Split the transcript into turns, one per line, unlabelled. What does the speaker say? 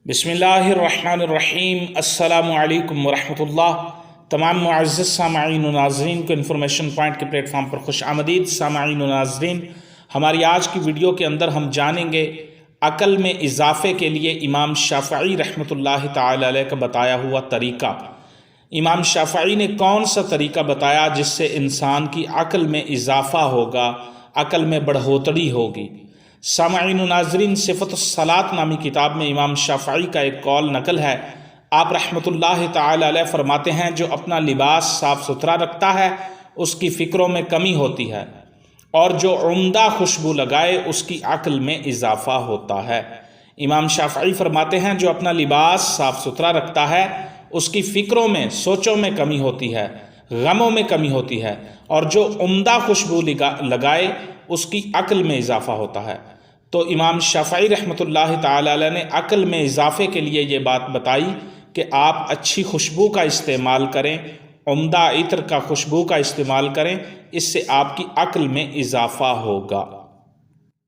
بسم اللہ الرحمن الرحیم۔ السلام علیکم ورحمۃ اللہ۔ تمام معزز سامعین و ناظرین کو انفارمیشن پوائنٹ کے پلیٹ فارم پر خوش آمدید۔ سامعین و ناظرین، ہماری آج کی ویڈیو کے اندر ہم جانیں گے عقل میں اضافے کے لیے امام شافعی رحمۃ اللہ تعالی علیہ کا بتایا ہوا طریقہ۔ امام شافعی نے کون سا طریقہ بتایا جس سے انسان کی عقل میں اضافہ ہوگا، عقل میں بڑھوتری ہوگی۔ سامعین و ناظرین، صفت الصلاۃ نامی کتاب میں امام شافعی کا ایک قول نقل ہے۔ آپ رحمۃ اللہ تعالی علیہ فرماتے ہیں، جو اپنا لباس صاف ستھرا رکھتا ہے اس کی فکروں میں کمی ہوتی ہے، اور جو عمدہ خوشبو لگائے اس کی عقل میں اضافہ ہوتا ہے۔ امام شافعی فرماتے ہیں، جو اپنا لباس صاف ستھرا رکھتا ہے اس کی فکروں میں، سوچوں میں کمی ہوتی ہے، غموں میں کمی ہوتی ہے، اور جو عمدہ خوشبو لگائے اس کی عقل میں اضافہ ہوتا ہے۔ تو امام شافعی رحمۃ اللہ تعالی علیہ نے عقل میں اضافے کے لیے یہ بات بتائی کہ آپ اچھی خوشبو کا استعمال کریں، عمدہ عطر کا خوشبو کا استعمال کریں، اس سے آپ کی عقل میں اضافہ ہوگا۔